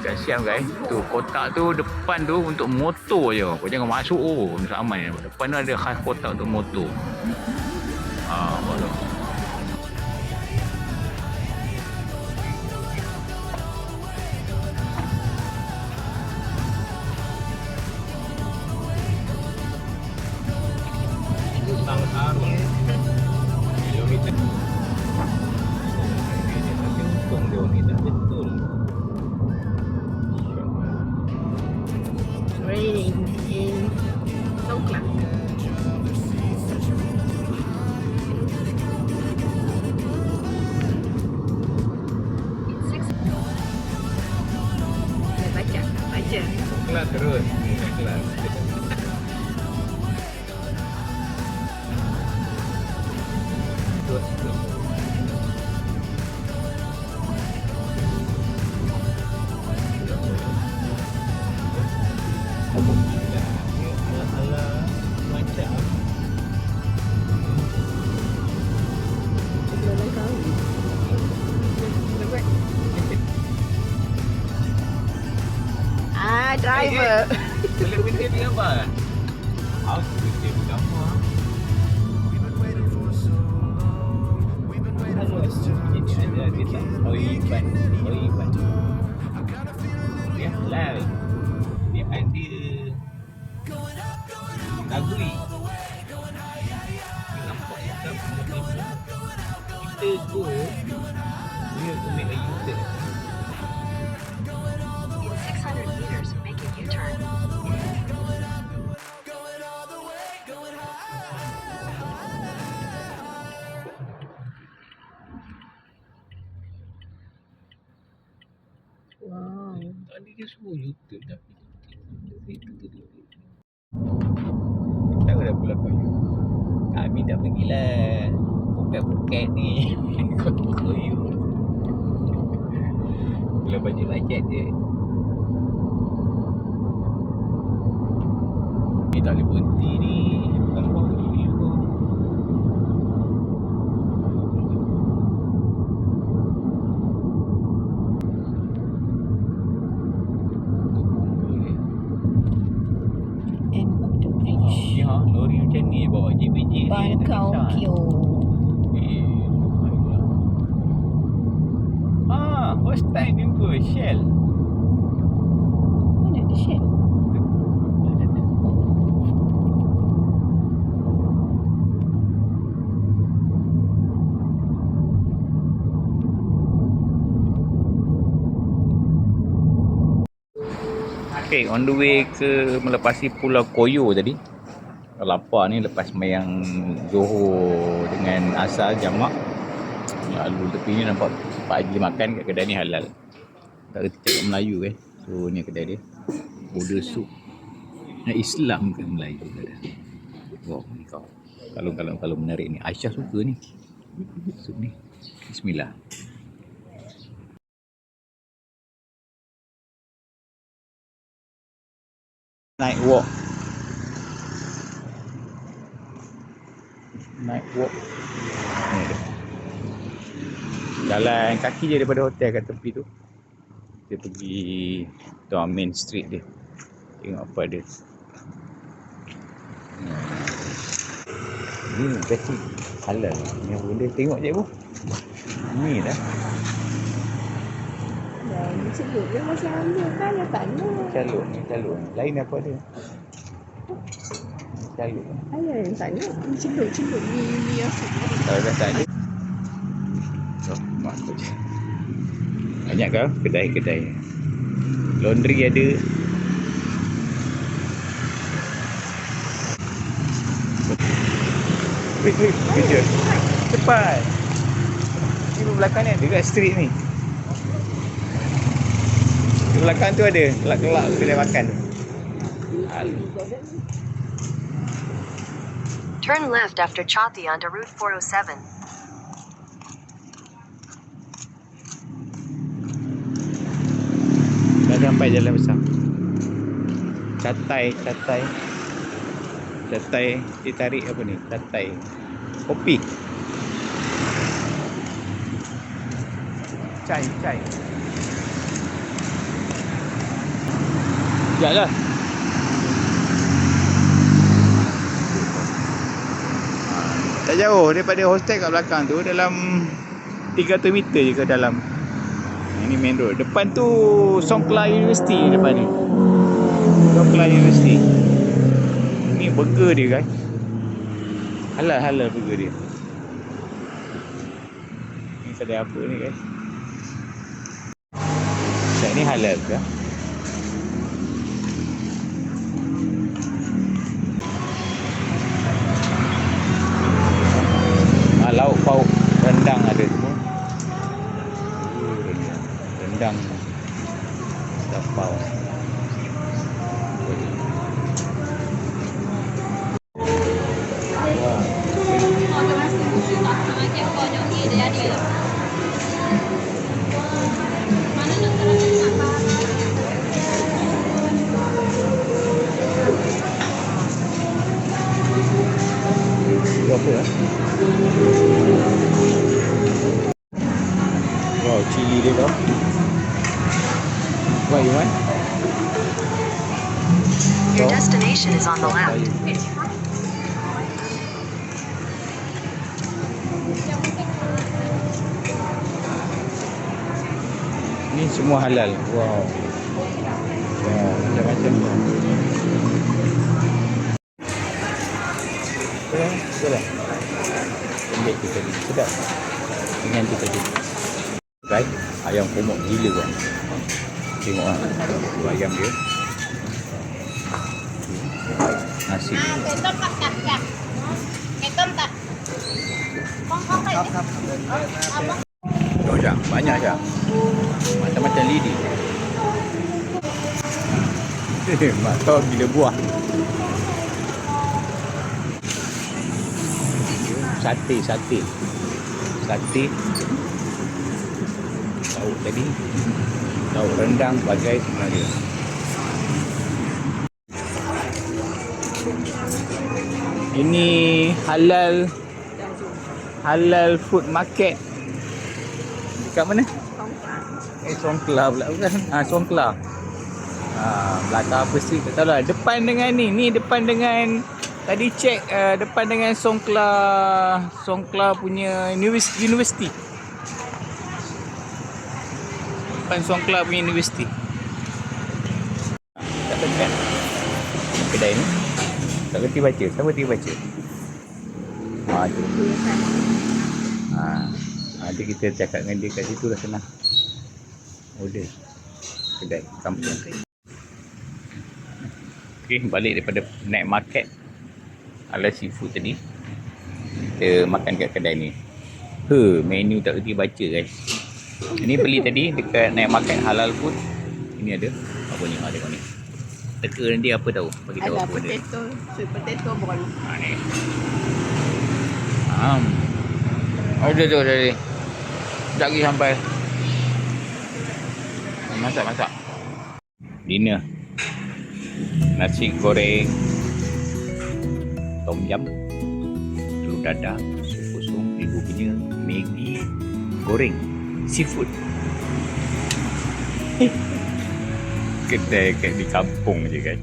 Kasihan guys, tu kotak tu depan tu untuk motor je. Kau jangan masuk aman. Depan tu ada khas kotak untuk motor. Baru. In Songkla. Baca. Kelas terus. Kelas. Driver. Boleh berhenti di gambar? Aku berhenti di gambar. Ini ada kita. Oiban. Dia halal. Dia ada Nagui. Nampak tak? Kita go. Dia make a U-turn. Wow. Tadi dia suruh U-turn tapi tak ada pula koyu. Kami dah pergilah buket-buket ni. Koyu. Bila bajet-bajet je. Ni tak boleh berhenti ni. Tambah koyu. Lori macam ni bawa JPJ ni Bangkau Kio. First time jumpa Shell. Mana ada Shell? Okay, on the way ke melepasi Pulau Koyo tadi. Lapar ni lepas mayang Johor dengan asar jamak. Lalu tepi ni nampak Pak Haji makan kat kedai ni halal. Tak reti cakap Melayu So ni kedai dia. Order sup. Islam ke Melayu ke dia. Wow, ni kau. Kalau menarik ni. Aisyah suka ni. Sup ni. Bismillah. Night walk. Ni dia. Jalan kaki je daripada hotel kat tepi tu. Kita pergi down main street dia. Tengok apa ada. Ni kasi halal. Ni apa benda tengok je bu. Ni dah. Dan sebut dia macam dia kan dia tanya. Calon. Lain apa dia? Calon. Ayah yang tanya. Celup ni asal. Kalau dah tak ada. Mak aku je. Banyak kau kedai-kedai. Laundry ada. Wait, kejap. Cepat. Ni belakang ni ada kat street ni. Di belakang tu ada kelak-kelak kedai makan. Turn left after Chatti onto Route 407. sampai jalan besar. Catai. Dia tarik apa ni? Catai. Kopi. Chai. Sekejap lah. Tak jauh daripada hostel kat belakang tu, dalam 300 meter je ke dalam. Ini main road. Depan tu Songkla University depan ni. Songkla University. Ni burger dia guys. Halal burger dia. Ni sedai apa ni guys? Saya ni halal ke? Lauk pauk rendang ada semua. Rendang tapau. Apa ya? Wow, cili dia tau. What you want? Your destination is on the left. Ni semua halal. Wow. Ya, macam-macam tu. Sedap. Lembik tu tadi. Sedap. Dengan tu tadi. Guys, ayam komok gila kan. Tengok lah. Tu ayam dia. Nasi. Tengok Syah. Banyak Syah. Macam-macam lidi. Mak tahu gila buah. Sate. Lauk tadi. Lauk rendang bagai sebenarnya. Ini halal food market. Dekat mana? Songkla pula bukan? Songkla. Belakang apa street tak tahu lah. Depan dengan ni depan dengan tadi cek depan dengan Songkla punya university. Depan Songkla punya university. Tak dekat kedai ni. Tak kerti baca. Siapa kerti baca? Tu. Ada kita cakap dengan dia kat situ dah senang. Order. Kedai kampung. Okey, balik daripada night market ala seafood tadi. Kita makan kat kedai ni. Menu tak kerti baca guys. Ini beli tadi dekat night market halal food. Ini ada. Apa ni? Tengok ni. Teka nanti apa tahu? Bagi tahu apa dia. Sweet potato ball. Ni. Order tu tadi. Sekejap lagi sampai. Masak. Dinner. Nasi goreng, tom yum, telur dadah, sup kosong, ibu punya Maggi goreng, seafood. Kedai kat di kampung je guys.